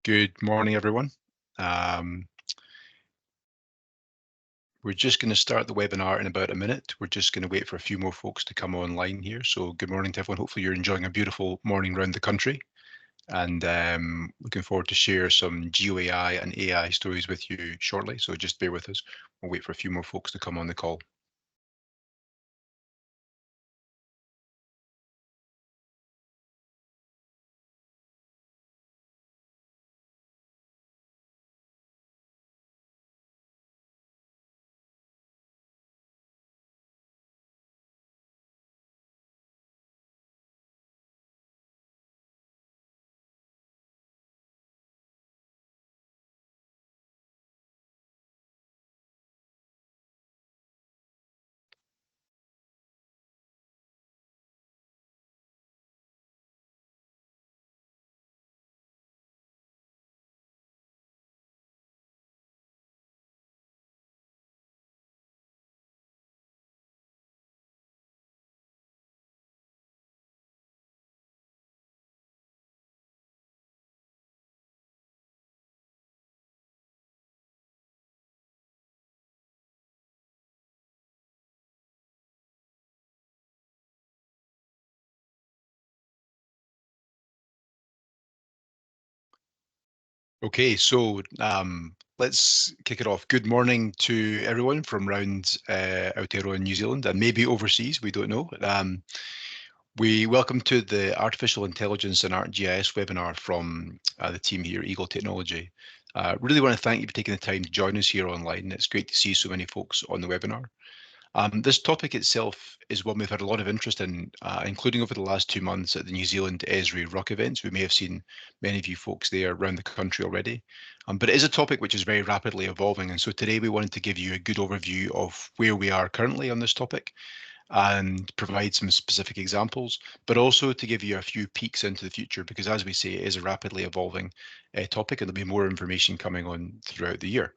Good morning, everyone. We're just going to start the webinar in about a minute. We're just going to wait for a few more folks to come online here. So good morning to everyone. Hopefully you're enjoying a beautiful morning around the country, and looking forward to share some GeoAI and AI stories with you shortly. So just bear with us. We'll wait for a few more folks to come on the call. Okay, so let's kick it off. Good morning to everyone from around Aotearoa, New Zealand, and maybe overseas, we don't know. We welcome to the Artificial Intelligence and ArcGIS webinar from the team here, Eagle Technology. Really want to thank you for taking the time to join us here online. It's great to see so many folks on the webinar. This topic itself is one we've had a lot of interest in, including over the last 2 months at the New Zealand Esri Ruck events. We may have seen many of you folks there around the country already. But it is a topic which is very rapidly evolving. And so today we wanted to give you a good overview of where we are currently on this topic and provide some specific examples, but also to give you a few peeks into the future, because as we say, it is a rapidly evolving topic, and there'll be more information coming on throughout the year.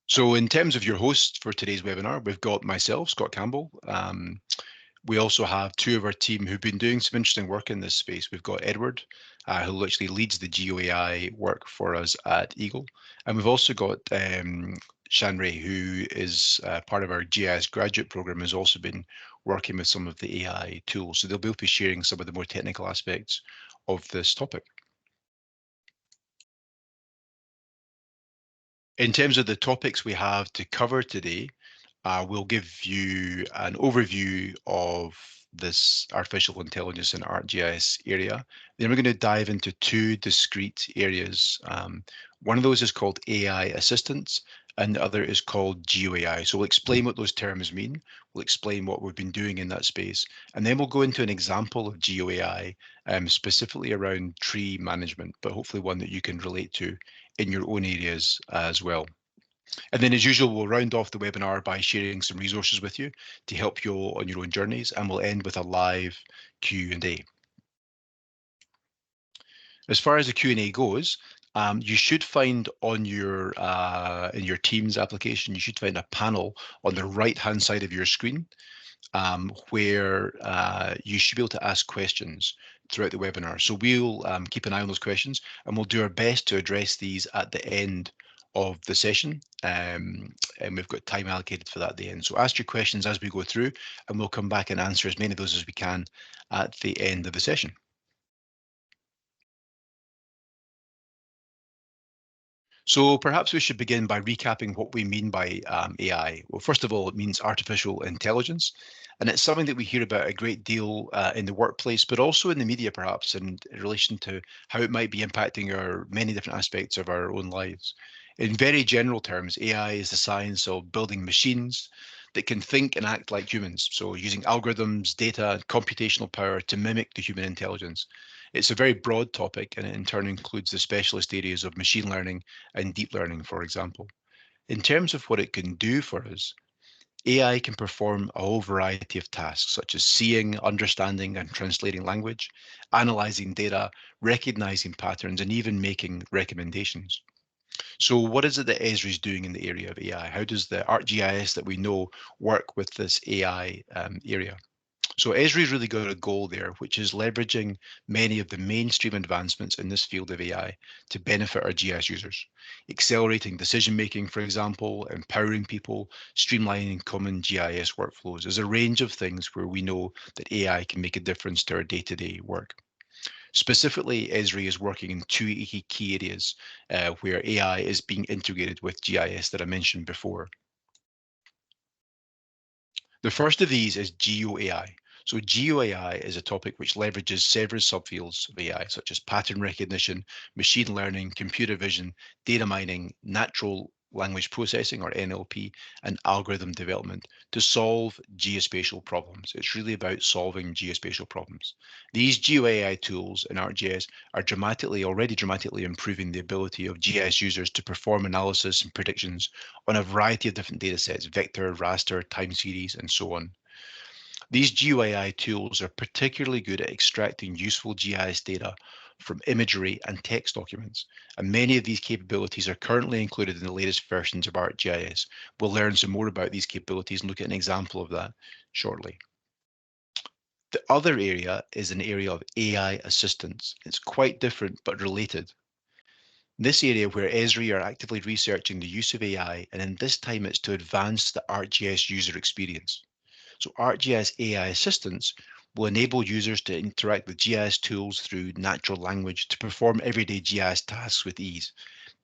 So in terms of your hosts for today's webinar, we've got myself, Scott Campbell. We also have two of our team who've been doing some interesting work in this space. We've got Edward, who actually leads the GeoAI work for us at Eagle. And we've also got Shanray, who is part of our GIS graduate program, has also been working with some of the AI tools. So they'll both be sharing some of the more technical aspects of this topic. In terms of the topics we have to cover today, we'll give you an overview of this artificial intelligence and ArcGIS area. Then we're going to dive into two discrete areas. One of those is called AI assistance, and the other is called GeoAI. So we'll explain what those terms mean. We'll explain what we've been doing in that space, and then we'll go into an example of GeoAI, specifically around tree management, but hopefully one that you can relate to in your own areas as well. And then, as usual, we'll round off the webinar by sharing some resources with you to help you on your own journeys, and we'll end with a live Q&A. As far as the Q&A goes, you should find on your in your Teams application, you should find a panel on the right-hand side of your screen where you should be able to ask questions throughout the webinar. So we'll keep an eye on those questions, and we'll do our best to address these at the end of the session, and we've got time allocated for that at the end. So ask your questions as we go through, and we'll come back and answer as many of those as we can at the end of the session. So perhaps we should begin by recapping what we mean by AI. Well, first of all, it means artificial intelligence, and it's something that we hear about a great deal in the workplace, but also in the media, perhaps, in relation to how it might be impacting our many different aspects of our own lives. In very general terms, AI is the science of building machines that can think and act like humans. So using algorithms, data, and computational power to mimic the human intelligence. It's a very broad topic, and it in turn includes the specialist areas of machine learning and deep learning, for example. In terms of what it can do for us, AI can perform a whole variety of tasks, such as seeing, understanding, and translating language, analyzing data, recognizing patterns, and even making recommendations. So what is it that Esri is doing in the area of AI? How does the ArcGIS that we know work with this AI area? So Esri's really got a goal there, which is leveraging many of the mainstream advancements in this field of AI to benefit our GIS users, accelerating decision making, for example, empowering people, streamlining common GIS workflows. There's a range of things where we know that AI can make a difference to our day-to-day work. Specifically, Esri is working in two key areas where AI is being integrated with GIS that I mentioned before. The first of these is GeoAI. So GeoAI is a topic which leverages several subfields of AI, such as pattern recognition, machine learning, computer vision, data mining, natural language processing or NLP, and algorithm development to solve geospatial problems. It's really about solving geospatial problems. These GeoAI tools in ArcGIS are already dramatically improving the ability of GIS users to perform analysis and predictions on a variety of different data sets, vector, raster, time series, and so on. These GeoAI tools are particularly good at extracting useful GIS data from imagery and text documents, and many of these capabilities are currently included in the latest versions of ArcGIS. We'll learn some more about these capabilities and look at an example of that shortly. The other area is an area of AI assistance. It's quite different but related. This area where Esri are actively researching the use of AI, and in this time it's to advance the ArcGIS user experience. So ArcGIS AI assistants will enable users to interact with GIS tools through natural language to perform everyday GIS tasks with ease.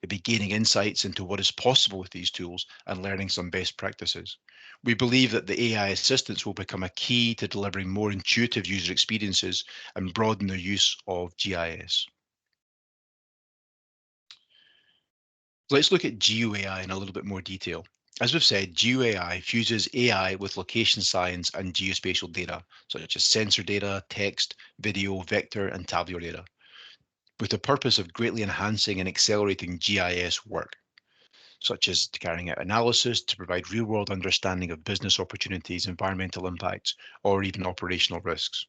They'll be gaining insights into what is possible with these tools and learning some best practices. We believe that the AI assistants will become a key to delivering more intuitive user experiences and broaden their use of GIS. Let's look at GeoAI in a little bit more detail. As we've said, GeoAI fuses AI with location science and geospatial data, such as sensor data, text, video, vector, and tabular data, with the purpose of greatly enhancing and accelerating GIS work, such as carrying out analysis to provide real-world understanding of business opportunities, environmental impacts, or even operational risks.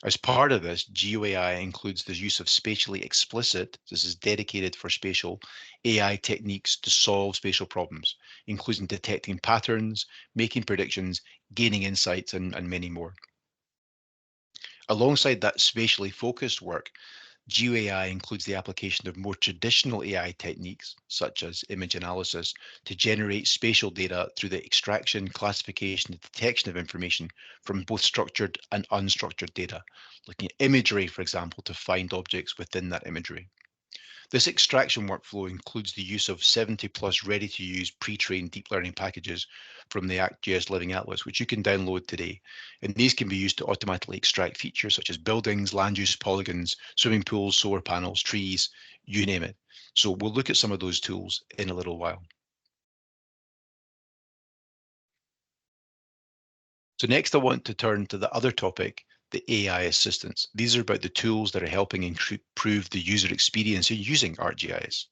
As part of this, GeoAI includes the use of spatially explicit, this is dedicated for spatial, AI techniques to solve spatial problems, including detecting patterns, making predictions, gaining insights, and many more. Alongside that spatially focused work, GeoAI includes the application of more traditional AI techniques, such as image analysis, to generate spatial data through the extraction, classification, and detection of information from both structured and unstructured data, looking at imagery, for example, to find objects within that imagery. This extraction workflow includes the use of 70 plus ready-to-use pre-trained deep learning packages from the ArcGIS Living Atlas, which you can download today. And these can be used to automatically extract features such as buildings, land use polygons, swimming pools, solar panels, trees, you name it. So we'll look at some of those tools in a little while. So next I want to turn to the other topic, the AI assistants. These are about the tools that are helping improve the user experience in using ArcGIS.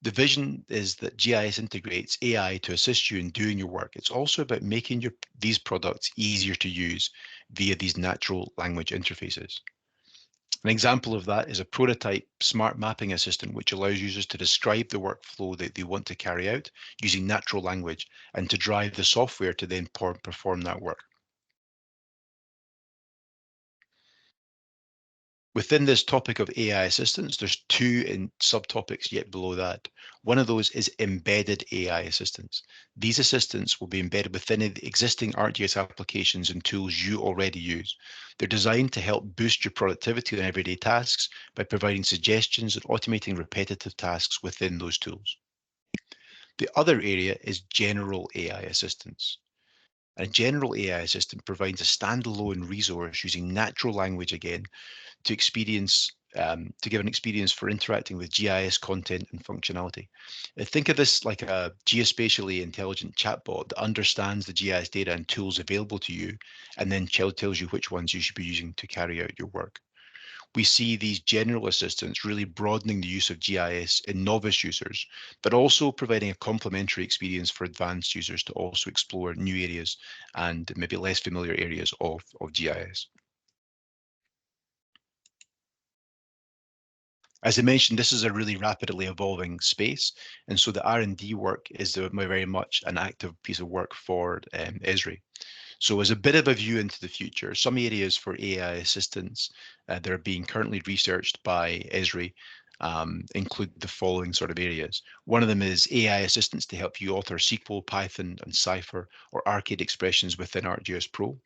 The vision is that GIS integrates AI to assist you in doing your work. It's also about making these products easier to use via these natural language interfaces. An example of that is a prototype smart mapping assistant, which allows users to describe the workflow that they want to carry out using natural language and to drive the software to then perform that work. Within this topic of AI assistance, there's two subtopics yet below that. One of those is embedded AI assistants. These assistants will be embedded within the existing ArcGIS applications and tools you already use. They're designed to help boost your productivity on everyday tasks by providing suggestions and automating repetitive tasks within those tools. The other area is general AI assistants. A general AI assistant provides a standalone resource using natural language again to give an experience for interacting with GIS content and functionality. Think of this like a geospatially intelligent chatbot that understands the GIS data and tools available to you, and then tells you which ones you should be using to carry out your work. We see these general assistants really broadening the use of GIS in novice users, but also providing a complementary experience for advanced users to also explore new areas and maybe less familiar areas of GIS. As I mentioned, this is a really rapidly evolving space, and so the R&D work is very much an active piece of work for Esri. So as a bit of a view into the future, some areas for AI assistance that are being currently researched by Esri include the following sort of areas. One of them is AI assistance to help you author SQL, Python, and Cypher or arcade expressions within ArcGIS Pro.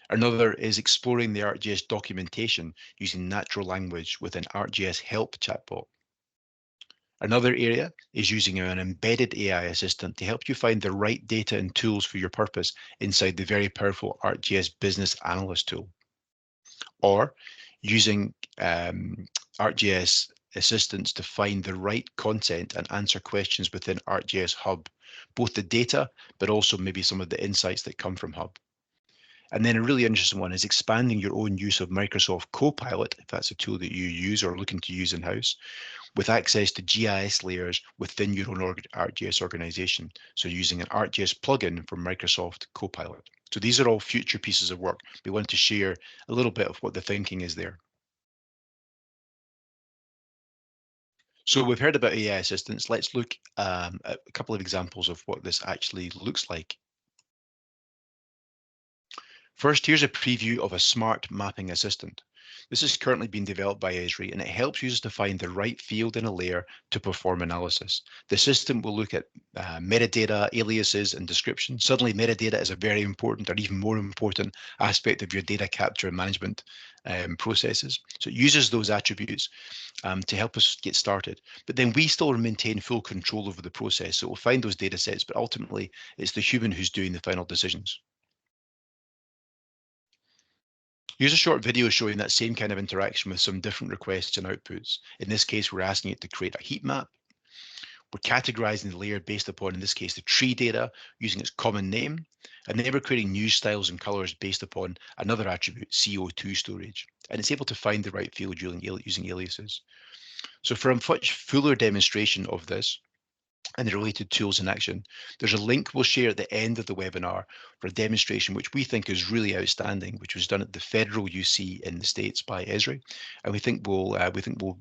Another is exploring the ArcGIS documentation using natural language with an ArcGIS help chatbot. Another area is using an embedded AI assistant to help you find the right data and tools for your purpose inside the very powerful ArcGIS Business Analyst tool. Or using ArcGIS assistants to find the right content and answer questions within ArcGIS Hub, both the data, but also maybe some of the insights that come from Hub. And then a really interesting one is expanding your own use of Microsoft Copilot, if that's a tool that you use or looking to use in-house, with access to GIS layers within your own ArcGIS organization. So using an ArcGIS plugin from Microsoft Copilot. So these are all future pieces of work. We want to share a little bit of what the thinking is there. So we've heard about AI assistants. Let's look at a couple of examples of what this actually looks like. First, here's a preview of a smart mapping assistant. This is currently being developed by Esri, and it helps users to find the right field in a layer to perform analysis. The system will look at metadata, aliases, and description. Suddenly, metadata is a very important or even more important aspect of your data capture and management processes. So it uses those attributes to help us get started. But then we still maintain full control over the process. So we'll find those data sets, but ultimately it's the human who's doing the final decisions. Here's a short video showing that same kind of interaction with some different requests and outputs. In this case, we're asking it to create a heat map. We're categorizing the layer based upon, in this case, the tree data using its common name. And then we're creating new styles and colors based upon another attribute, CO2 storage. And it's able to find the right field using aliases. So for a much fuller demonstration of this, and the related tools in action, there's a link we'll share at the end of the webinar for a demonstration which we think is really outstanding, which was done at the Federal UC in the States by Esri, and we think will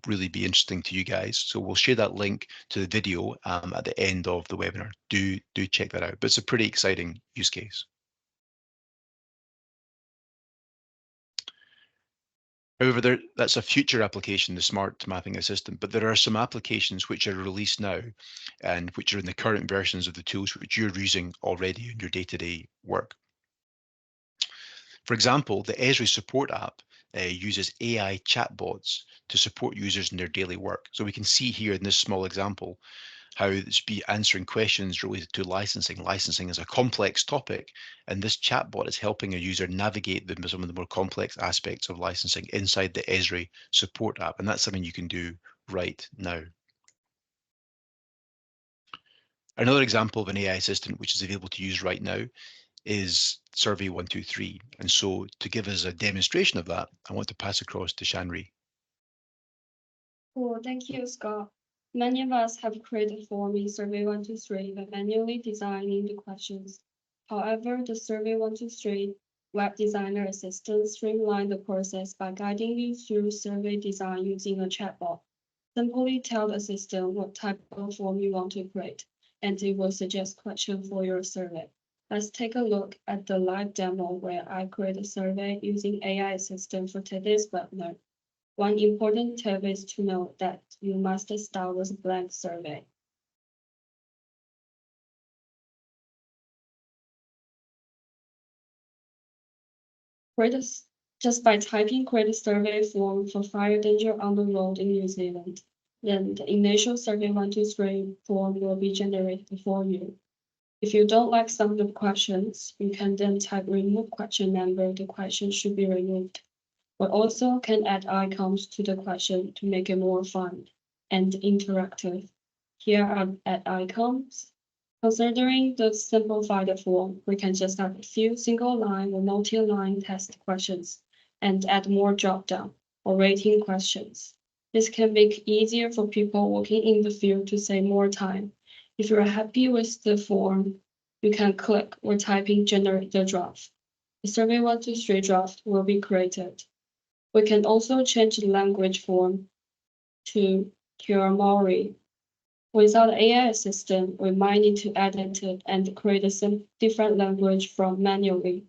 really be interesting to you guys. So we'll share that link to the video at the end of the webinar. Do check that out. But it's a pretty exciting use case. However, that's a future application, the Smart Mapping Assistant, but there are some applications which are released now and which are in the current versions of the tools which you're using already in your day-to-day work. For example, the Esri support app uses AI chatbots to support users in their daily work. So we can see here in this small example how it's be answering questions related to licensing. Licensing is a complex topic, and this chatbot is helping a user navigate some of the more complex aspects of licensing inside the Esri support app, and that's something you can do right now. Another example of an AI assistant which is available to use right now is Survey123. And so to give us a demonstration of that, I want to pass across to Shanri. Cool, thank you, Scott. Many of us have created a form in Survey123 by manually designing the questions. However, the Survey123 web designer assistant streamlined the process by guiding you through survey design using a chatbot. Simply tell the assistant what type of form you want to create, and it will suggest questions for your survey. Let's take a look at the live demo where I create a survey using AI assistant for today's webinar. One important tip is to know that you must start with a blank survey. Just by typing create a survey form for fire danger on the road in New Zealand, then the initial Survey123 form will be generated for you. If you don't like some of the questions, you can then type remove question number. The question should be removed. We also can add icons to the question to make it more fun and interactive. Here are add icons. Considering the simplified form, we can just have a few single-line or multi-line test questions and add more drop-down or rating questions. This can make it easier for people working in the field to save more time. If you're happy with the form, you can click or type in generate the draft. The Survey123 draft will be created. We can also change the language form to Kiramori Without AI assistant, we might need to edit it and create a different language from manually.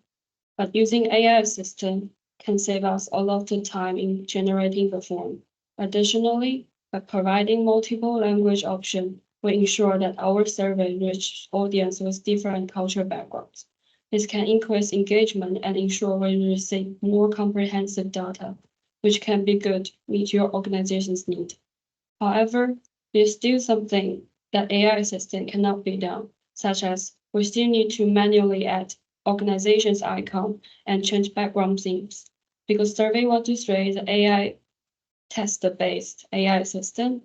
But using AI assistant can save us a lot of time in generating the form. Additionally, by providing multiple language options, we ensure that our survey reaches audience with different cultural backgrounds. This can increase engagement and ensure we receive more comprehensive data, which can be good meet your organization's need. However, there's still something that AI assistant cannot be done, such as we still need to manually add organization's icon and change background themes. Because Survey123 is an AI test-based AI assistant,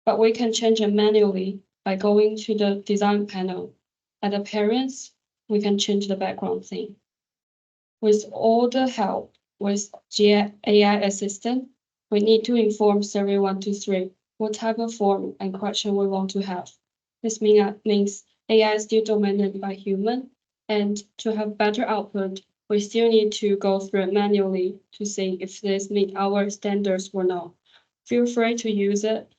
but we can change it manually by going to the design panel. At appearance, we can change the background theme. With all the help with GEOAI assistant, we need to inform Survey123 what type of form and question we want to have. This means AI is still dominated by human, and to have better output, we still need to go through it manually to see if this meet our standards or not. Feel free to use it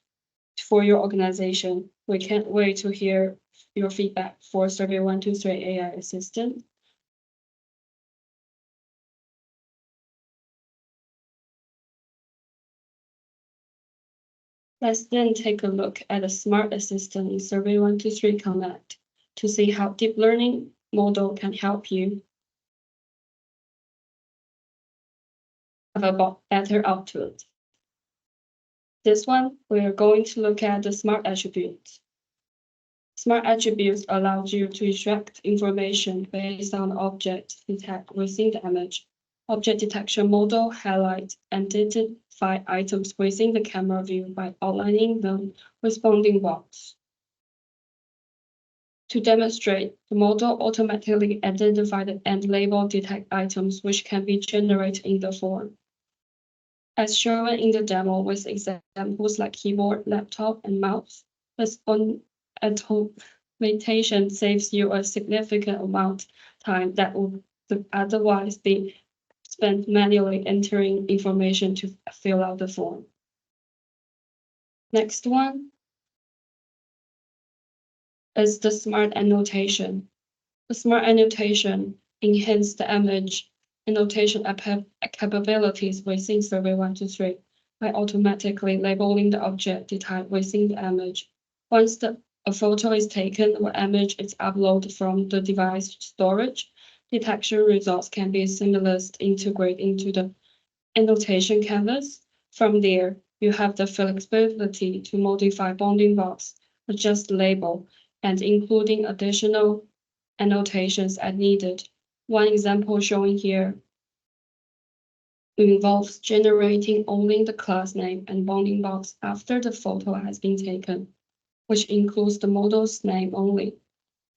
for your organization. We can't wait to hear your feedback for Survey123 AI assistant. Let's then take a look at a smart assistant in Survey123 Connect to see how deep learning model can help you have a better output. This one, we are going to look at the smart attributes. Smart attributes allow you to extract information based on the object detected within the image. Object detection model highlight and identify items within the camera view by outlining them with bounding box. To demonstrate, the model automatically identified and labeled detect items which can be generated in the form. As shown in the demo with examples like keyboard, laptop, and mouse, this automation saves you a significant amount of time that would otherwise be spent manually entering information to fill out the form. Next one is the smart annotation. The smart annotation enhances the image annotation capabilities within Survey123 by automatically labeling the object detected within the image. Once a photo is taken or image is uploaded from the device storage, detection results can be seamlessly integrated into the annotation canvas. From there, you have the flexibility to modify bounding box, adjust label, and including additional annotations as needed. One example shown here involves generating only the class name and bounding box after the photo has been taken, which includes the model's name only.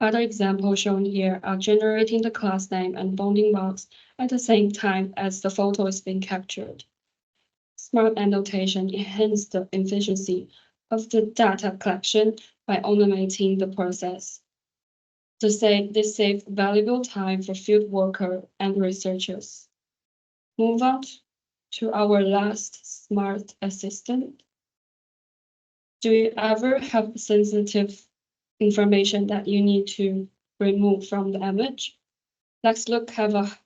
Other examples shown here are generating the class name and bounding box at the same time as the photo is being captured. Smart annotation enhances the efficiency of the data collection by automating the process. This saves valuable time for field workers and researchers. Move on to our last smart assistant. Do you ever have sensitive information that you need to remove from the image? Let's look at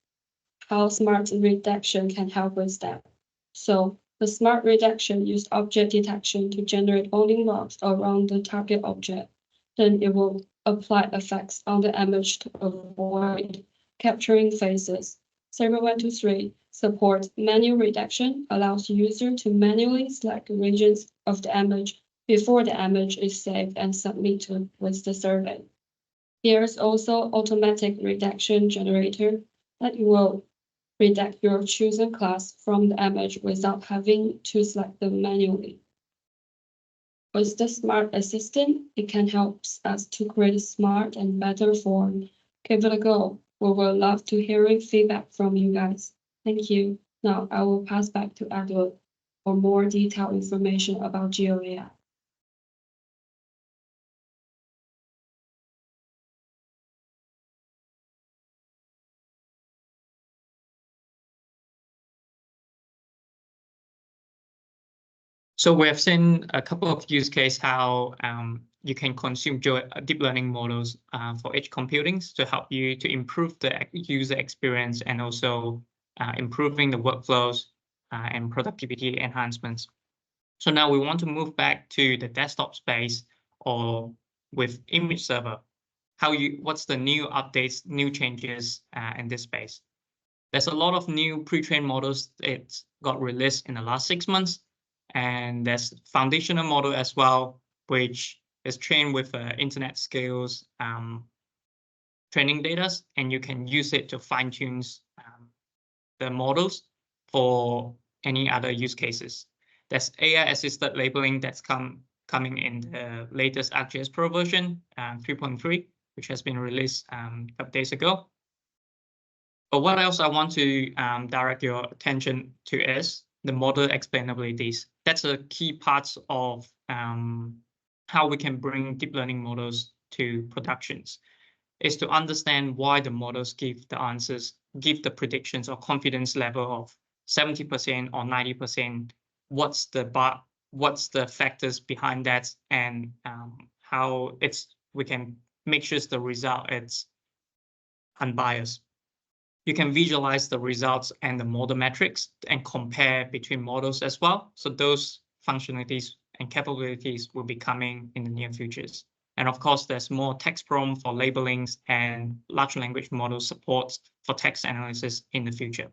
how smart redaction can help with that. So the smart redaction uses object detection to generate bounding box around the target object. Then it will apply effects on the image to avoid capturing faces. Survey123 supports manual redaction, allows user to manually select regions of the image before the image is saved and submitted with the survey. There is also automatic redaction generator that will redact your chosen class from the image without having to select them manually. With the Smart Assistant, it can help us to create a smart and better form. Give it a go. We will love to hear feedback from you guys. Thank you. Now I will pass back to Edward for more detailed information about GeoAI. So we have seen a couple of use cases how you can consume deep learning models for edge computing to help you to improve the user experience and also improving the workflows and productivity enhancements. So now we want to move back to the desktop space or with image server. What's the new updates, new changes in this space? There's a lot of new pre-trained models that got released in the last 6 months. And there's foundational model as well, which is trained with internet scales training data, and you can use it to fine-tune the models for any other use cases. There's AI-assisted labeling that's coming in the latest ArcGIS Pro version 3.3, which has been released a couple days ago. But what else I want to direct your attention to is the model explainabilities. That's a key part of how we can bring deep learning models to productions, is to understand why the models give the answers, give the predictions or confidence level of 70% or 90%. What's the factors behind that, and how we can make sure the result is unbiased. You can visualize the results and the model metrics and compare between models as well. So those functionalities and capabilities will be coming in the near futures. And of course, there's more text prompt for labelings and large language model support for text analysis in the future.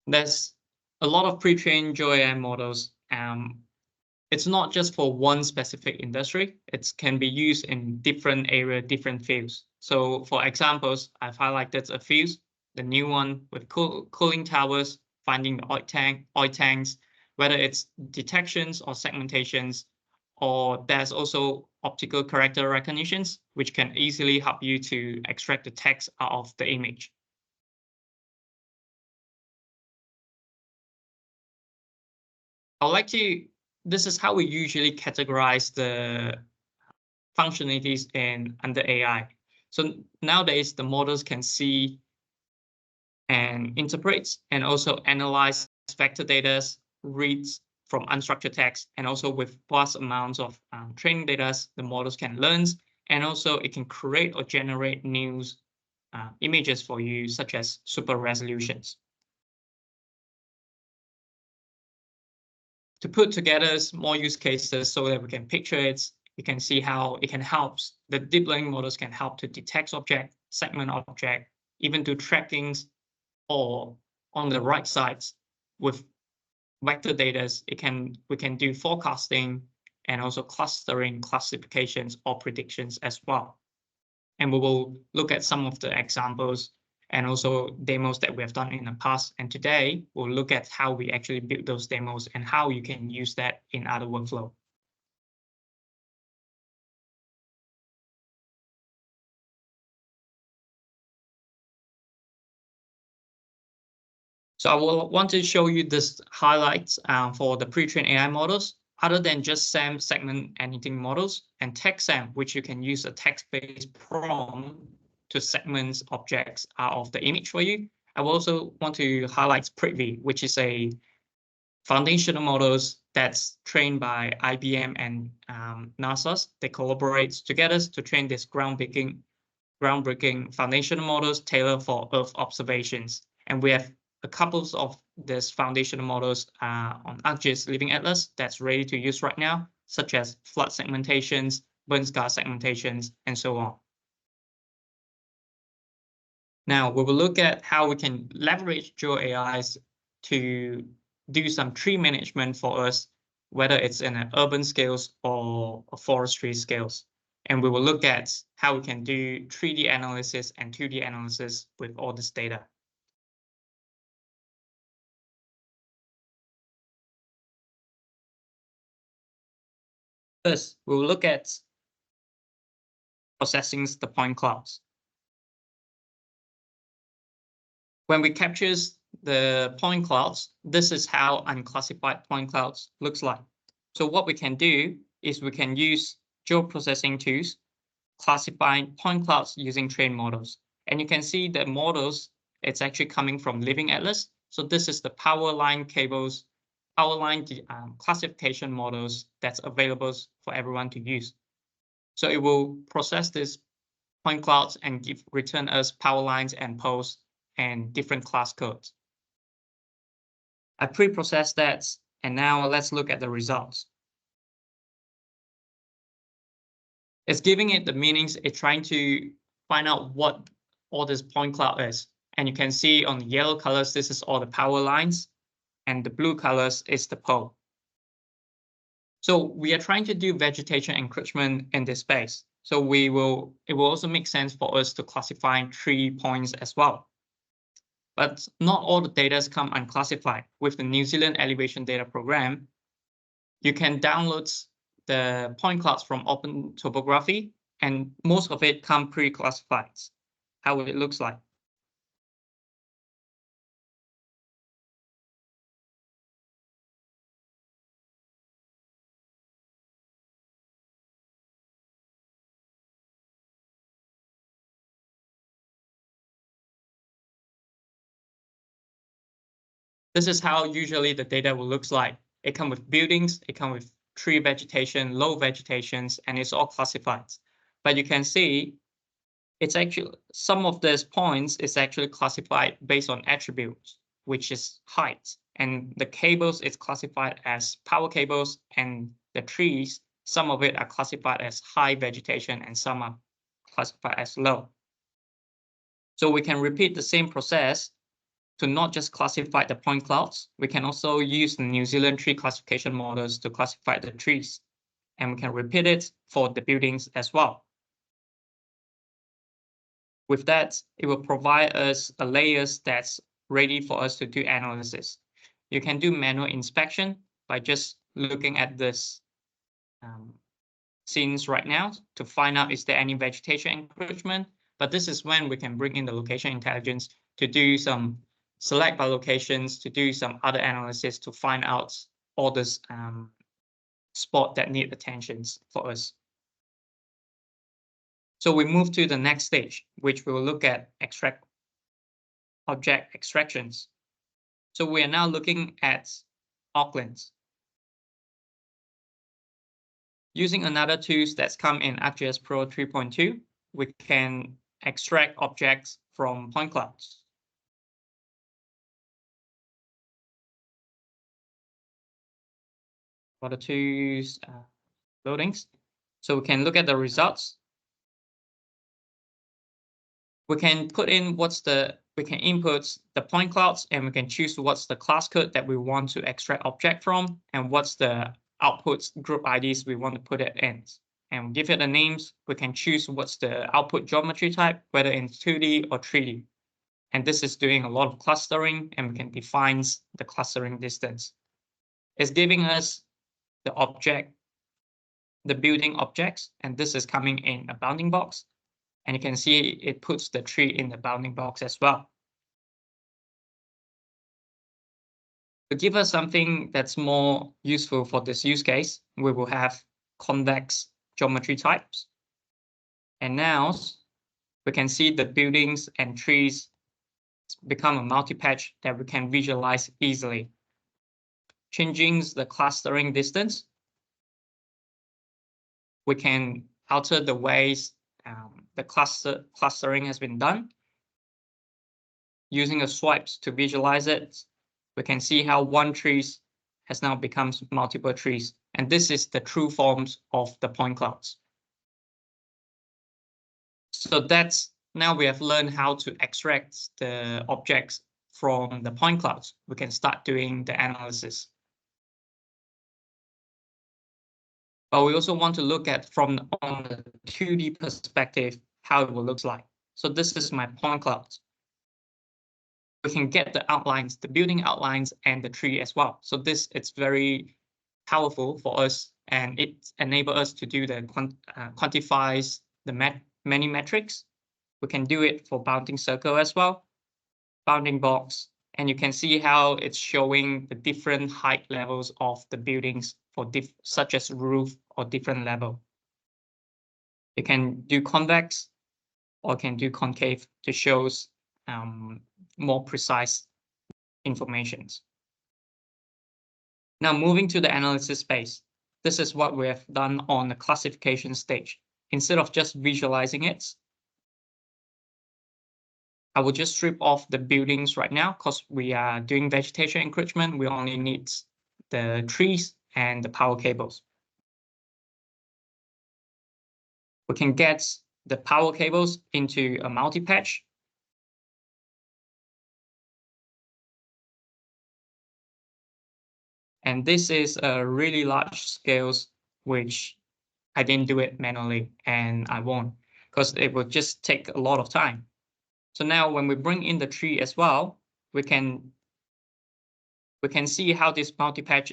There's a lot of pre-trained GEOAI models. It's not just for one specific industry. It can be used in different areas, different fields. So for examples, I've highlighted a few. The new one with cooling towers, finding the oil tanks, whether it's detections or segmentations, or there's also optical character recognitions, which can easily help you to extract the text out of the image. This is how we usually categorize the functionalities under AI. So nowadays, the models can see and interpret and also analyze vector data, reads from unstructured text, and also with vast amounts of training data, the models can learn, and also it can create or generate new images for you, such as super resolutions. To put together more use cases so that we can picture it, you can see how it can help. The deep learning models can help to detect object, segment object, even do trackings, or on the right side with vector data, we can do forecasting and also clustering, classifications, or predictions as well. And we will look at some of the examples and also demos that we have done in the past. And today, we'll look at how we actually build those demos and how you can use that in other workflow. So I will want to show you this highlights for the pre-trained AI models, other than just SAM segment anything models and text SAM, which you can use a text-based prompt to segment objects out of the image for you. I will also want to highlight Prithvi, which is a foundational models that's trained by IBM and NASA. They collaborate together to train this groundbreaking foundational models tailored for Earth observations. And we have a couple of these foundational models on ArcGIS Living Atlas that's ready to use right now, such as flood segmentations, burn scar segmentations, and so on. Now, we will look at how we can leverage GeoAIs to do some tree management for us, whether it's in an urban scales or a forestry scales. And we will look at how we can do 3D analysis and 2D analysis with all this data. First, we will look at processing the point clouds. When we capture the point clouds, this is how unclassified point clouds looks like. So what we can do is we can use geoprocessing tools, classifying point clouds using trained models. And you can see the models, it's actually coming from Living Atlas. So this is the power line cables, power line classification models that's available for everyone to use. So it will process this point clouds and return us power lines and poles and different class codes. I pre-processed that, and now let's look at the results. It's giving it the meanings. It's trying to find out what all this point cloud is. And you can see on the yellow colors, this is all the power lines, and the blue colors is the pole. So we are trying to do vegetation encroachment in this space. So it will also make sense for us to classify tree points as well. But not all the data come unclassified. With the New Zealand Elevation Data Program, you can download the point clouds from Open Topography, and most of it come pre-classified, how it looks like. This is how usually the data will look like. It comes with buildings, it comes with tree vegetation, low vegetations, and it's all classified. But you can see it's actually some of these points is actually classified based on attributes, which is height. And the cables is classified as power cables, and the trees, some of it are classified as high vegetation and some are classified as low. So we can repeat the same process to not just classify the point clouds. We can also use the New Zealand tree classification models to classify the trees. And we can repeat it for the buildings as well. With that, it will provide us a layers that's ready for us to do analysis. You can do manual inspection by just looking at this scenes right now to find out is there any vegetation encroachment. But this is when we can bring in the location intelligence to do some select by locations, to do some other analysis to find out all this spot that need attentions for us. So we move to the next stage, which we will look at object extractions. So we are now looking at Auckland. Using another tools that's come in ArcGIS Pro 3.2, we can extract objects from point clouds. For the tools loadings, so we can look at the results. We can put in we can input the point clouds, and we can choose what's the class code that we want to extract object from, and what's the outputs group IDs we want to put it in. And give it the names. We can choose what's the output geometry type, whether in 2D or 3D. And this is doing a lot of clustering, and we can define the clustering distance. It's giving us the object, the building objects, and this is coming in a bounding box. And you can see it puts the tree in the bounding box as well. To give us something that's more useful for this use case, we will have convex geometry types. And now we can see the buildings and trees become a multi-patch that we can visualize easily. Changing the clustering distance, we can alter the ways the clustering has been done. Using a swipes to visualize it, we can see how one tree has now become multiple trees. And this is the true forms of the point clouds. So that's now we have learned how to extract the objects from the point clouds. We can start doing the analysis. But we also want to look at on the 2D perspective, how it will look like. So this is my point clouds. We can get the outlines, the building outlines, and the tree as well. So it's very powerful for us, and it enables us to do the quantifies the many metrics. We can do it for bounding circle as well. bounding box, and you can see how it's showing the different height levels of the buildings for such as roof or different level. You can do convex or can do concave to show more precise informations. Now moving to the analysis phase. This is what we have done on the classification stage. Instead of just visualizing it, I will just strip off the buildings right now because we are doing vegetation encroachment. We only need the trees and the power cables. We can get the power cables into a multi-patch. And this is a really large scales, which I didn't do it manually, and I won't, because it would just take a lot of time. So now when we bring in the tree as well, we can see how this multi-patch,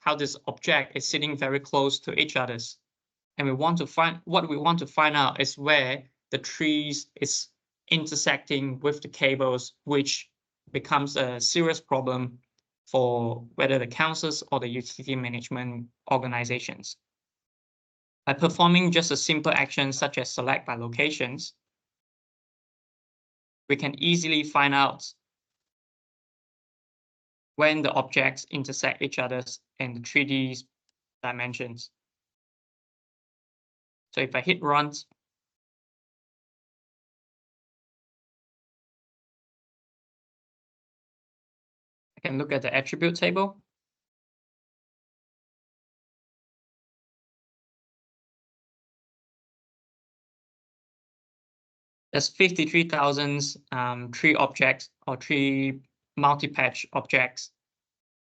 how this object is sitting very close to each other's. And what we want to find out is where the trees is intersecting with the cables, which becomes a serious problem for whether the councils or the utility management organizations. By performing just a simple action such as select by locations, we can easily find out when the objects intersect each other in the 3D dimensions. So if I hit run, I can look at the attribute table. There's 53,000 tree objects or tree multi-patch objects,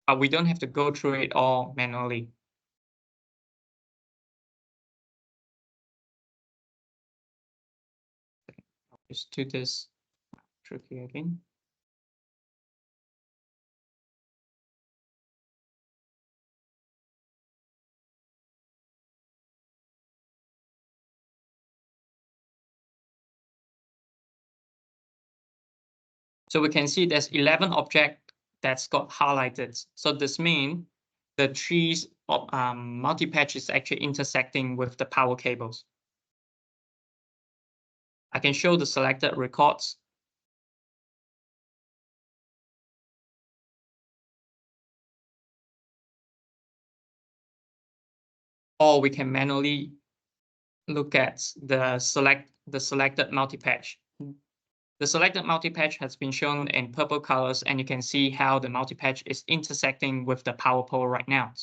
but we don't have to go through it all manually. I'll just do this tricky again. So we can see there's 11 objects that's got highlighted. So this means the trees multi-patch is actually intersecting with the power cables. I can show the selected records. Or we can manually look at the selected multi-patch. The selected multi-patch has been shown in purple colors, and you can see how the multi-patch is intersecting with the power pole right now.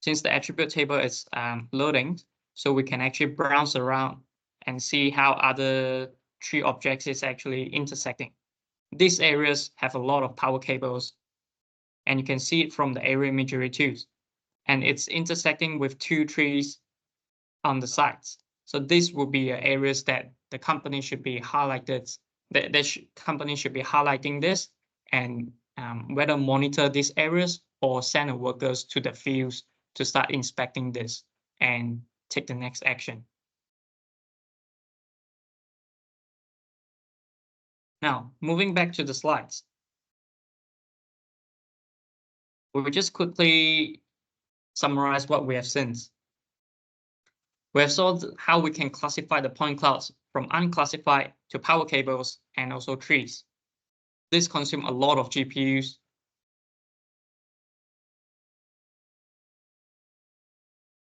Since the attribute table is loading, so we can actually browse around and see how other tree objects is actually intersecting. These areas have a lot of power cables, and you can see it from the area imagery too. And it's intersecting with 2 trees on the sides. So this will be areas that the company should be highlighted. The company should be highlighting this and whether monitor these areas or send workers to the fields to start inspecting this and take the next action. Now, moving back to the slides. We will just quickly summarize what we have seen. We have saw how we can classify the point clouds from unclassified to power cables and also trees. This consumes a lot of GPUs.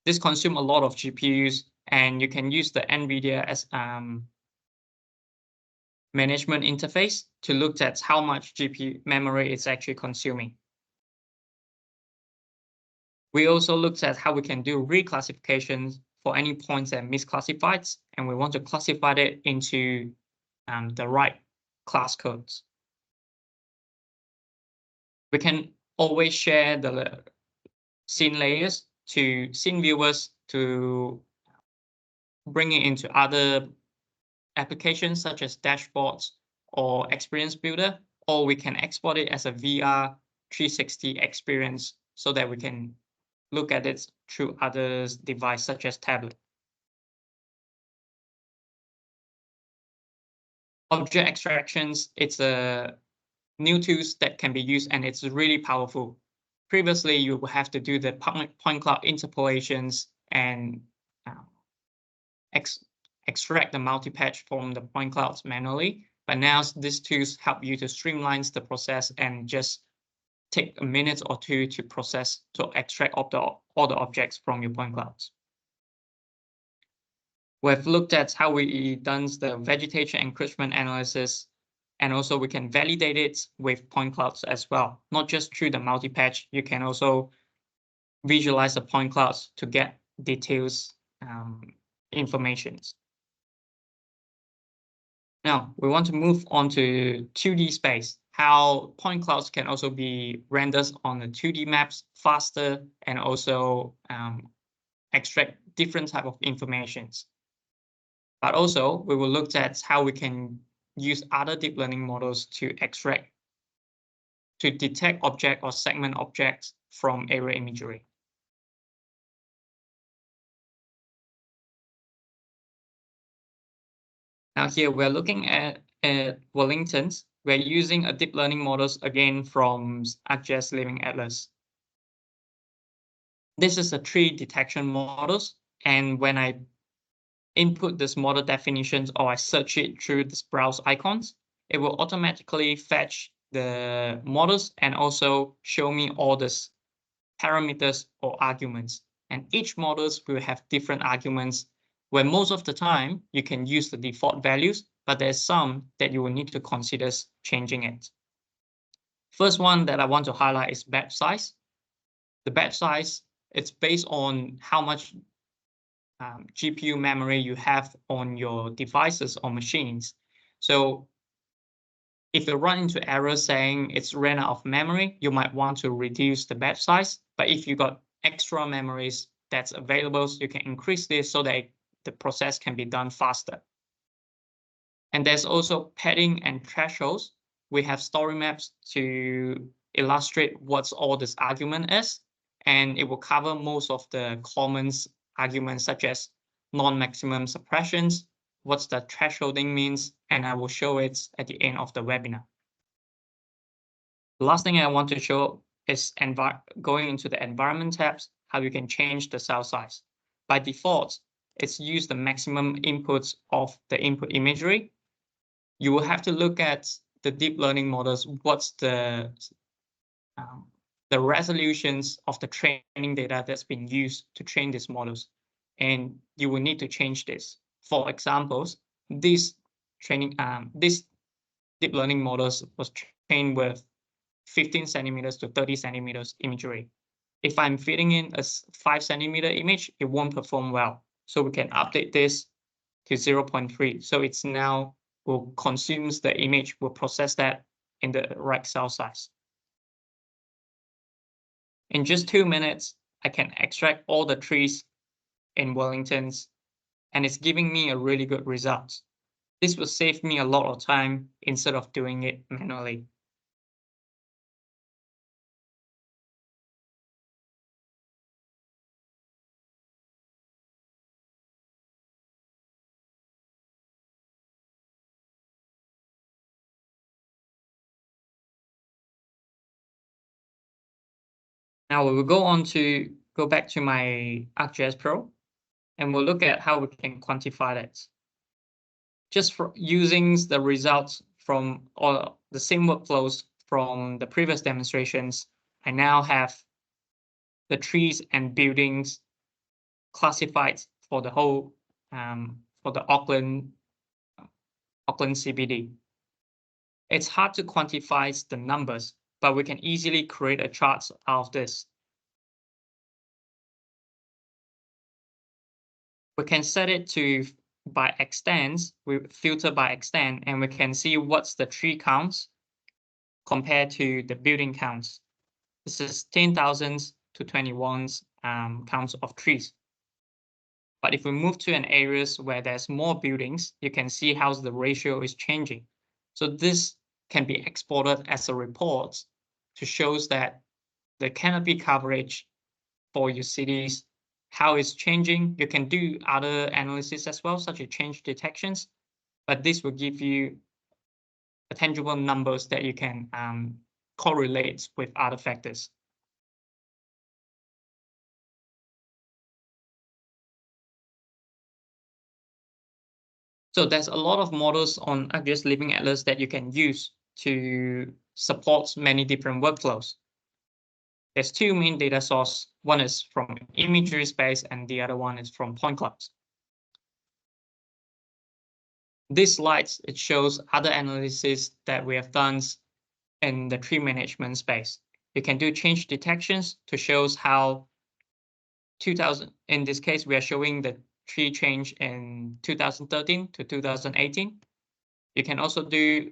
This consumes a lot of GPUs, and you can use the NVIDIA as management interface to look at how much GPU memory it's actually consuming. We also looked at how we can do reclassifications for any points that are misclassified, and we want to classify it into the right class codes. We can always share the scene layers to scene viewers to bring it into other applications such as dashboards or experience builder, or we can export it as a VR 360 experience so that we can look at it through other devices such as tablet. Object extractions, it's a new tools that can be used, and it's really powerful. Previously, you would have to do the point cloud interpolations and extract the multi-patch from the point clouds manually. But now these tools help you to streamline the process and just take a minute or two to process, to extract all the objects from your point clouds. We've looked at how we done the vegetation encroachment analysis, and also we can validate it with point clouds as well. Not just through the multi-patch, you can also visualize the point clouds to get details informations. Now we want to move on to 2D space, how point clouds can also be rendered on the 2D maps faster and also extract different type of informations. But also we will look at how we can use other deep learning models to extract, to detect object or segment objects from aerial imagery. Now here we're looking at Wellingtons. We're using a deep learning models again from ArcGIS Living Atlas. This is a tree detection models, and when I input this model definitions or I search it through this browse icons, it will automatically fetch the models and also show me all this parameters or arguments. And each models will have different arguments, where most of the time you can use the default values, but there's some that you will need to consider changing it. First one that I want to highlight is batch size. The batch size, it's based on how much GPU memory you have on your devices or machines. So if you run into errors saying it's ran out of memory, you might want to reduce the batch size. But if you got extra memories that's available, you can increase this so that the process can be done faster. And there's also padding and thresholds. We have story maps to illustrate what's all this argument is, and it will cover most of the common arguments such as non-maximum suppressions, what's the thresholding means, and I will show it at the end of the webinar. The last thing I want to show is going into the environment tabs, how you can change the cell size. By default, it's use the maximum inputs of the input imagery. You will have to look at the deep learning models, what's the resolutions of the training data that's been used to train these models. And you will need to change this. For examples, this deep learning models was trained with 15 centimeters to 30 centimeters imagery. If I'm feeding in a 5 centimeter image, it won't perform well. So we can update this to 0.3. So it's now will consumes the image, will process that in the right cell size. In just 2 minutes, I can extract all the trees in Wellingtons, and it's giving me a really good result. This will save me a lot of time instead of doing it manually. Now we will go back to my ArcGIS Pro, and we'll look at how we can quantify that. Just for using the results from all the same workflows from the previous demonstrations, I now have the trees and buildings classified for the whole for the Auckland CBD. It's hard to quantify the numbers, but we can easily create a chart out of this. We can set it to by extents, we filter by extent, and we can see what's the tree counts compared to the building counts. This is 10,000 to 21 counts of trees. But if we move to an areas where there's more buildings, you can see how the ratio is changing. So this can be exported as a report to show that the canopy coverage for your cities, how it's changing. You can do other analysis as well, such as change detections, but this will give you tangible numbers that you can correlate with other factors. So there's a lot of models on ArcGIS Living Atlas that you can use to support many different workflows. There's two main data sources. One is from imagery space and the other one is from point clouds. This slide, it shows other analysis that we have done in the tree management space. You can do change detections to show how 2000, in this case, we are showing the tree change in 2013 to 2018. You can also do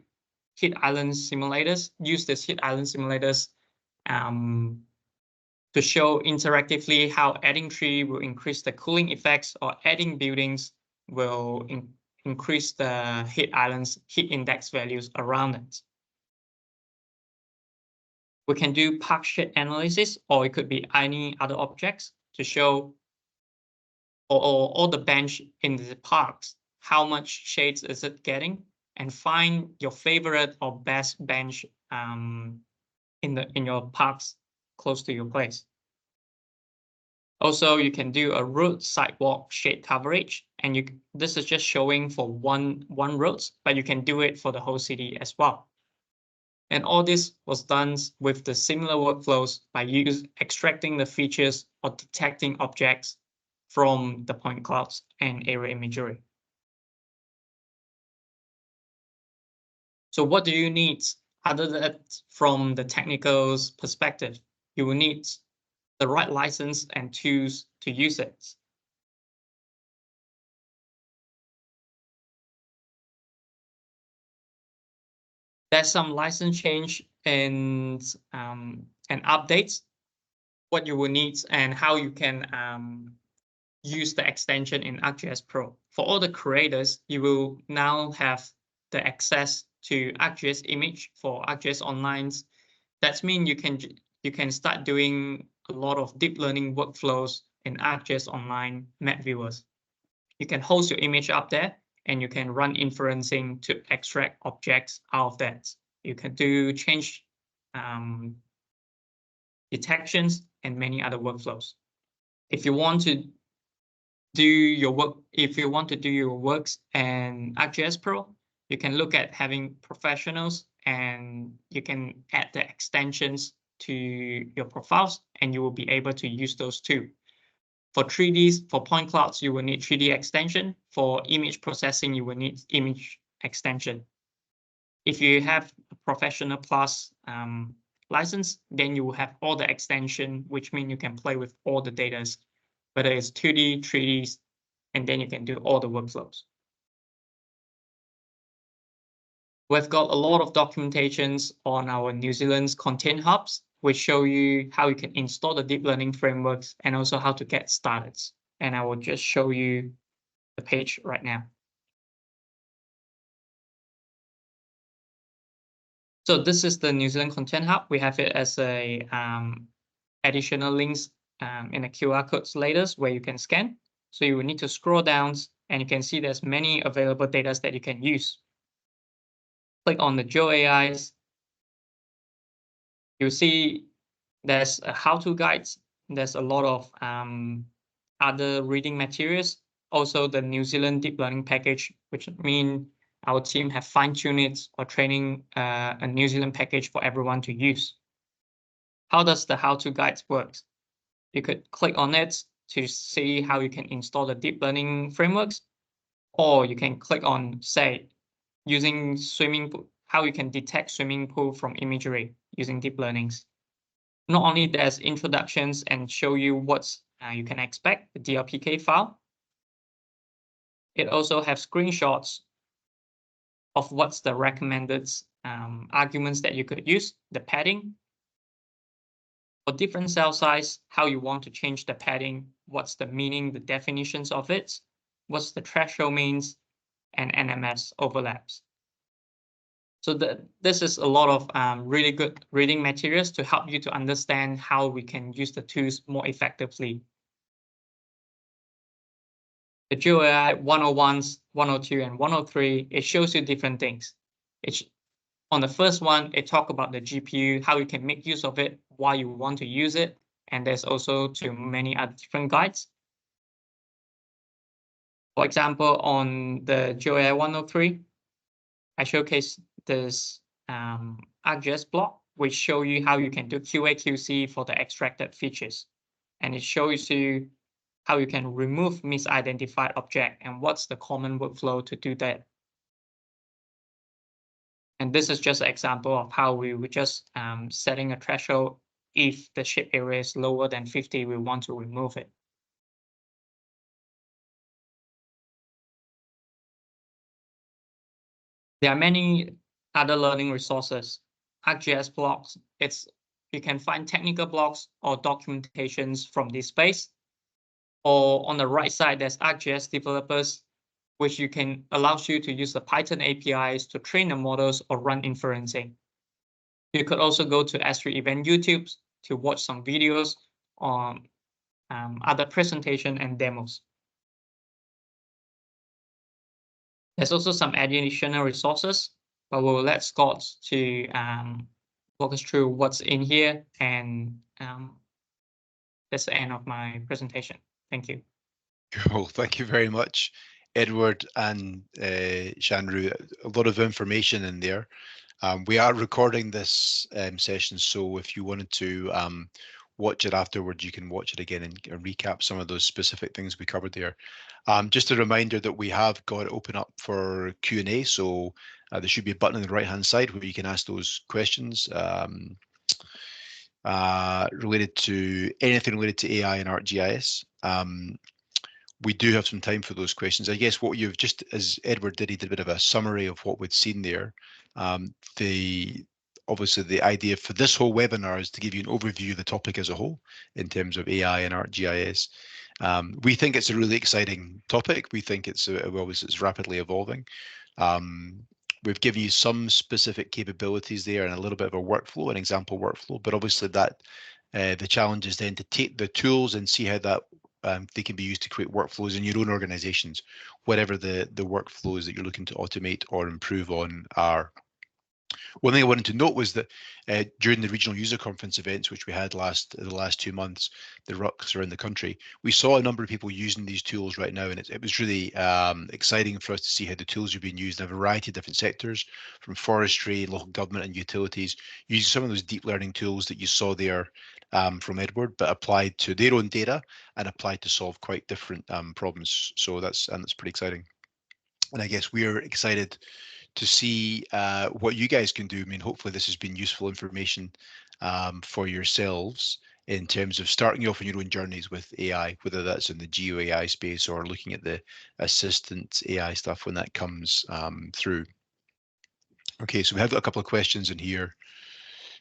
heat island simulators, use this heat island simulators to show interactively how adding tree will increase the cooling effects or adding buildings will increase the heat islands heat index values around it. We can do park shade analysis, or it could be any other objects to show or the bench in the parks, how much shades is it getting, and find your favorite or best bench in your parks close to your place. Also, you can do a road sidewalk shade coverage, and this is just showing for one roads, but you can do it for the whole city as well. And all this was done with the similar workflows by extracting the features or detecting objects from the point clouds and area imagery. So what do you need other than that from the technical perspective? You will need the right license and tools to use it. There's some license change and updates, what you will need and how you can use the extension in ArcGIS Pro. For all the creators, you will now have the access to ArcGIS image for ArcGIS Online. That means you can start doing a lot of deep learning workflows in ArcGIS Online map viewers. You can host your image up there and you can run inferencing to extract objects out of that. You can do change detections and many other workflows. If you want to do your works and ArcGIS Pro, you can look at having professionals and you can add the extensions to your profiles and you will be able to use those too. For 3Ds, for point clouds, you will need 3D extension. For image processing, you will need image extension. If you have a professional plus license, then you will have all the extension, which means you can play with all the data, whether it's 2D, 3Ds, and then you can do all the workflows. We've got a lot of documentations on our New Zealand's content hubs, which show you how you can install the deep learning frameworks and also how to get started. And I will just show you the page right now. So this is the New Zealand Content Hub. We have it as a additional links in the QR codes later where you can scan. So you will need to scroll down and you can see there's many available data that you can use. Click on the GeoAIs. You'll see there's a how-to guides. There's a lot of other reading materials. Also the New Zealand deep learning package, which means our team have fine-tuned it or training a New Zealand package for everyone to use. How does the how-to guides work? You could click on it to see how you can install the deep learning frameworks, or you can click on, say, using swimming pool, how you can detect swimming pool from imagery using deep learnings. Not only there's introductions and show you what you can expect, the DLPK file. It also has screenshots of what's the recommended arguments that you could use, the padding. For different cell size, how you want to change the padding, what's the meaning, the definitions of it, what's the threshold means, and NMS overlaps. So this is a lot of really good reading materials to help you to understand how we can use the tools more effectively. The GeoAI 101, 102, and 103, it shows you different things. On the first one, it talks about the GPU, how you can make use of it, why you want to use it, and there's also too many other different guides. For example, on the GEOAI 103, I showcase this ArcGIS block, which show you how you can do QA/QC for the extracted features. And it shows you how you can remove misidentified object and what's the common workflow to do that. And this is just an example of how we were just setting a threshold. If the shape area is lower than 50, we want to remove it. There are many other learning resources. ArcGIS blocks, you can find technical blocks or documentations from this space. Or on the right side, there's ArcGIS developers, which allows you to use the Python APIs to train the models or run inferencing. You could also go to S3 Event YouTube to watch some videos on other presentation and demos. There's also some additional resources, but we'll let Scott to walk us through what's in here, and that's the end of my presentation. Thank you. Cool. Thank you very much, Edward and Shanru. A lot of information in there. We are recording this session, so if you wanted to watch it afterwards, you can watch it again and recap some of those specific things we covered there. Just a reminder that we have got it open up for Q&A, so there should be a button on the right-hand side where you can ask those questions related to anything related to AI and ArcGIS. We do have some time for those questions. I guess what you've just, as Edward did, he did a bit of a summary of what we'd seen there. Obviously, the idea for this whole webinar is to give you an overview of the topic as a whole in terms of AI and ArcGIS. We think it's a really exciting topic. We think it's rapidly evolving. We've given you some specific capabilities there and a little bit of a workflow, an example workflow, but obviously that the challenge is then to take the tools and see how that they can be used to create workflows in your own organizations, whatever the workflows that you're looking to automate or improve on are. One thing I wanted to note was that during the regional user conference events, which we had the last 2 months, the RUCs around the country, we saw a number of people using these tools right now, and it was really exciting for us to see how the tools are being used in a variety of different sectors, from forestry, local government and utilities, using some of those deep learning tools that you saw there from Edward, but applied to their own data and applied to solve quite different problems. So that's pretty exciting. And I guess we're excited to see what you guys can do. I mean, hopefully this has been useful information for yourselves in terms of starting you off on your own journeys with AI, whether that's in the GeoAI space or looking at the assistant AI stuff when that comes through. Okay, so we have got a couple of questions in here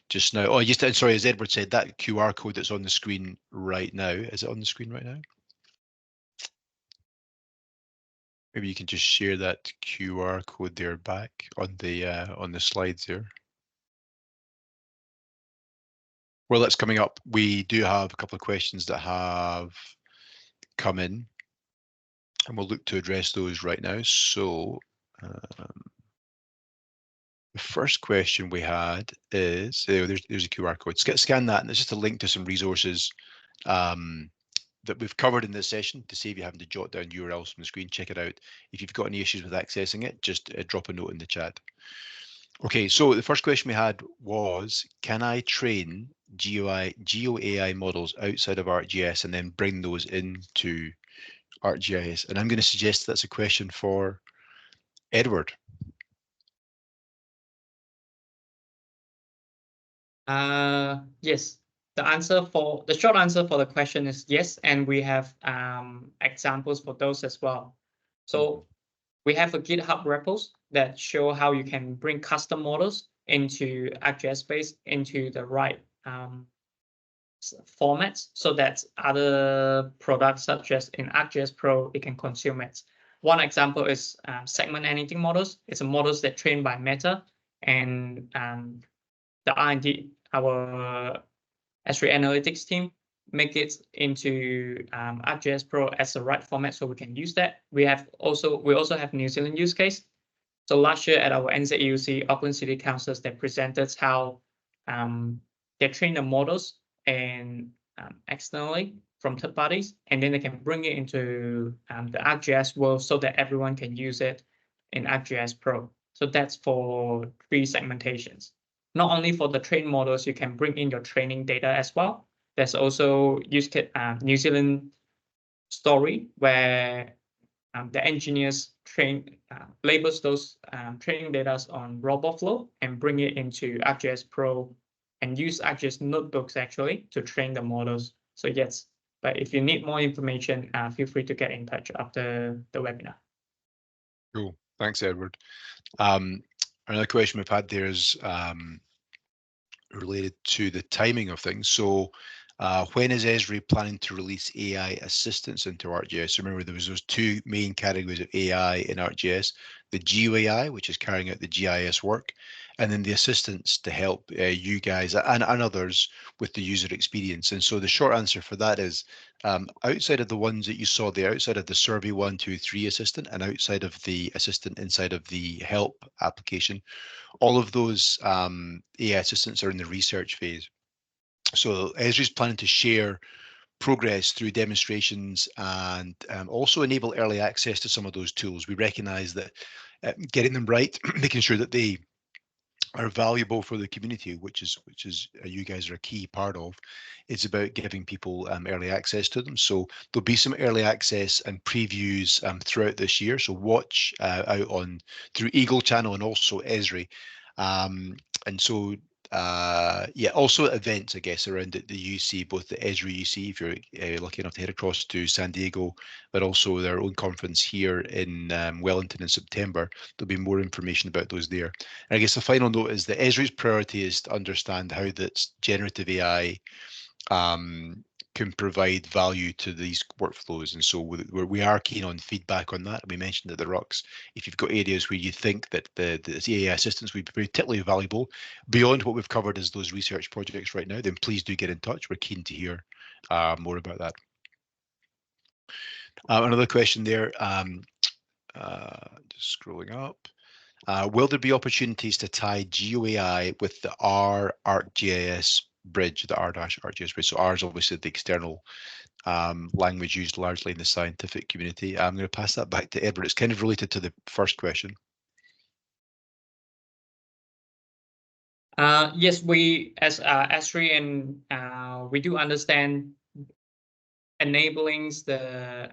just now. Oh, just sorry, as Edward said, that QR code that's on the screen right now, is it on the screen right now? Maybe you can just share that QR code there back on the slides there. Well, that's coming up. We do have a couple of questions that have come in, and we'll look to address those right now. So the first question we had is, there's a QR code. Scan that, and it's just a link to some resources that we've covered in this session to save you having to jot down URLs from the screen. Check it out. If you've got any issues with accessing it, just drop a note in the chat. Okay, so the first question we had was, can I train GeoAI models outside of ArcGIS and then bring those into ArcGIS? And I'm going to suggest that's a question for Edward. Yes. The short answer for the question is yes, and we have examples for those as well. So we have a GitHub repos that show how you can bring custom models into ArcGIS space into the right formats, so that other products such as in ArcGIS Pro, it can consume it. One example is segment anything models. It's a models that trained by Meta, and the R&D, our S3 analytics team, make it into ArcGIS Pro as the right format so we can use that. We also have New Zealand use case. So last year at our NZEUC, Auckland City Councils, they presented how they train the models and externally from third parties, and then they can bring it into the ArcGIS world so that everyone can use it in ArcGIS Pro. So that's for 3 segmentations. Not only for the trained models, you can bring in your training data as well. There's also New Zealand story where the engineers labels those training data on RoboFlow and bring it into ArcGIS Pro and use ArcGIS notebooks actually to train the models. So yes, but if you need more information, feel free to get in touch after the webinar. Cool. Thanks, Edward. Another question we've had there is related to the timing of things. So when is Esri planning to release AI assistance into ArcGIS? Remember, there was those 2 main categories of AI in ArcGIS, the GEOAI, which is carrying out the GIS work, and then the assistance to help you guys and others with the user experience. And so the short answer for that is outside of the ones that you saw there, outside of the Survey123 assistant and outside of the assistant inside of the help application, all of those AI assistants are in the research phase. So Esri is planning to share progress through demonstrations and also enable early access to some of those tools. We recognize that getting them right, making sure that they are valuable for the community, which is you guys are a key part of. It's about giving people early access to them. So there'll be some early access and previews throughout this year. So watch out on through Eagle Channel and also Esri. And so yeah, also events, I guess, around the UC, both the Esri UC, if you're lucky enough to head across to San Diego, but also their own conference here in Wellington in September. There'll be more information about those there. And I guess the final note is that Esri's priority is to understand how that generative AI can provide value to these workflows. And so we are keen on feedback on that. We mentioned at the Rocks, if you've got areas where you think that the AI assistance would be particularly valuable beyond what we've covered as those research projects right now, then please do get in touch. We're keen to hear more about that. Another question there, just scrolling up. Will there be opportunities to tie GeoAI with the ArcGIS bridge, the R-ArcGIS bridge? So R is obviously the external language used largely in the scientific community. I'm going to pass that back to Edward. It's kind of related to the first question. Yes, we as Esri and we do understand enabling the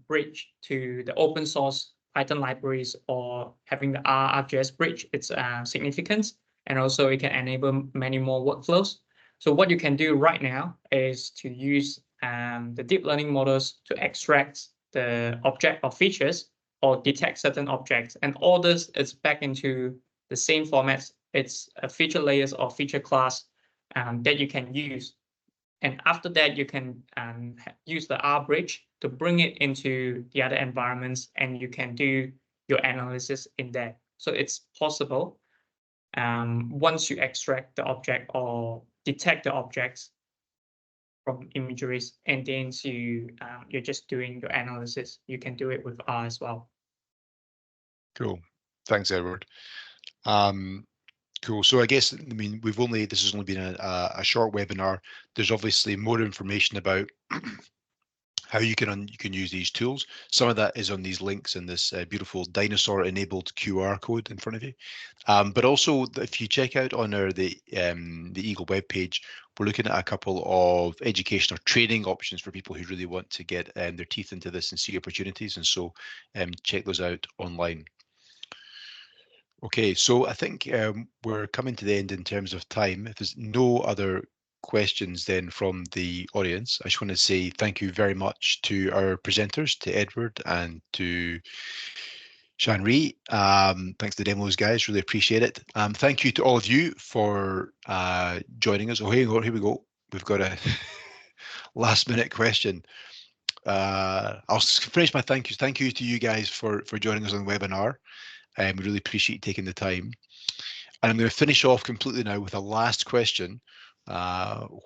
bridge to the open source Python libraries or having the ArcGIS bridge, it's significant, and also it can enable many more workflows. So what you can do right now is to use the deep learning models to extract the object or features or detect certain objects, and all this is back into the same formats. It's a feature layers or feature class that you can use. And after that, you can use the R bridge to bring it into the other environments, and you can do your analysis in there. So it's possible once you extract the object or detect the objects from imageries, and then you're just doing your analysis. You can do it with R as well. Cool. Thanks, Edward. Cool. So I guess, I mean, this has only been a short webinar. There's obviously more information about how you can use these tools. Some of that is on these links in this beautiful dinosaur-enabled QR code in front of you. But also, if you check out on the Eagle webpage, we're looking at a couple of education or training options for people who really want to get their teeth into this and see opportunities. And so check those out online. Okay, so I think we're coming to the end in terms of time. If there's no other questions then from the audience, I just want to say thank you very much to our presenters, to Edward and to Shan-Ri. Thanks to the demos, guys. Really appreciate it. Thank you to all of you for joining us. Oh, here we go. We've got a last minute question. I'll finish my thank yous. Thank you to you guys for joining us on the webinar. We really appreciate you taking the time. And I'm going to finish off completely now with a last question,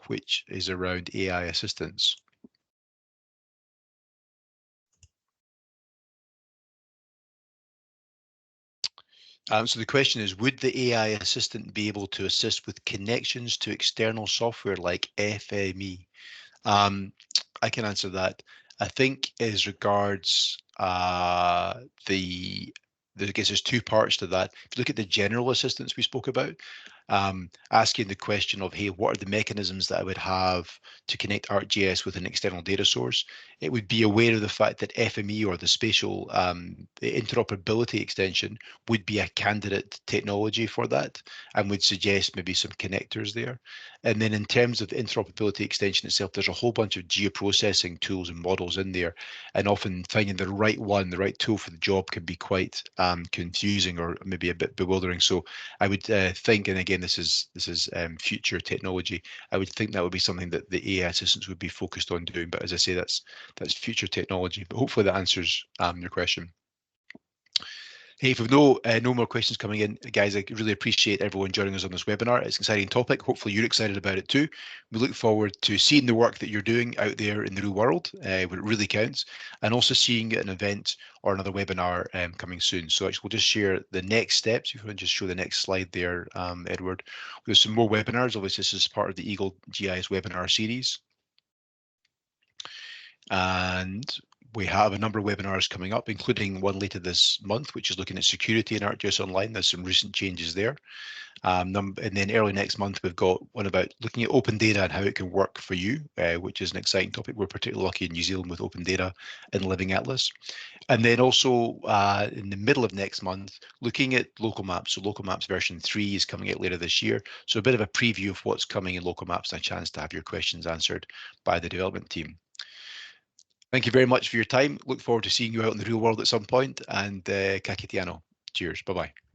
which is around AI assistance. So the question is, would the AI assistant be able to assist with connections to external software like FME? I can answer that. I think as regards I guess there's two parts to that. If you look at the general assistance we spoke about, asking the question of, hey, what are the mechanisms that I would have to connect ArcGIS with an external data source? It would be aware of the fact that FME, or the spatial the interoperability extension, would be a candidate technology for that, and would suggest maybe some connectors there. And then in terms of the interoperability extension itself, there's a whole bunch of geoprocessing tools and models in there, and often finding the right one, the right tool for the job, can be quite confusing or maybe a bit bewildering. So I would think, and again, this is future technology, I would think that would be something that the AI assistants would be focused on doing. But as I say, that's future technology. But hopefully that answers your question. Hey, if we've no more questions coming in, guys, I really appreciate everyone joining us on this webinar. It's an exciting topic. Hopefully you're excited about it too. We look forward to seeing the work that you're doing out there in the real world, where it really counts, and also seeing an event or another webinar coming soon. So actually, we'll just share the next steps. If you want to just show the next slide there, Edward. There's some more webinars. Obviously, this is part of the Eagle GIS webinar series. And we have a number of webinars coming up, including one later this month, which is looking at security in ArcGIS Online. There's some recent changes there. And then early next month, we've got one about looking at open data and how it can work for you, which is an exciting topic. We're particularly lucky in New Zealand with open data in Living Atlas. And then also in the middle of next month, looking at local maps. So local maps version 3 is coming out later this year. So a bit of a preview of what's coming in local maps and a chance to have your questions answered by the development team. Thank you very much for your time. Look forward to seeing you out in the real world at some point, and ka kite anō. Cheers. Bye-bye.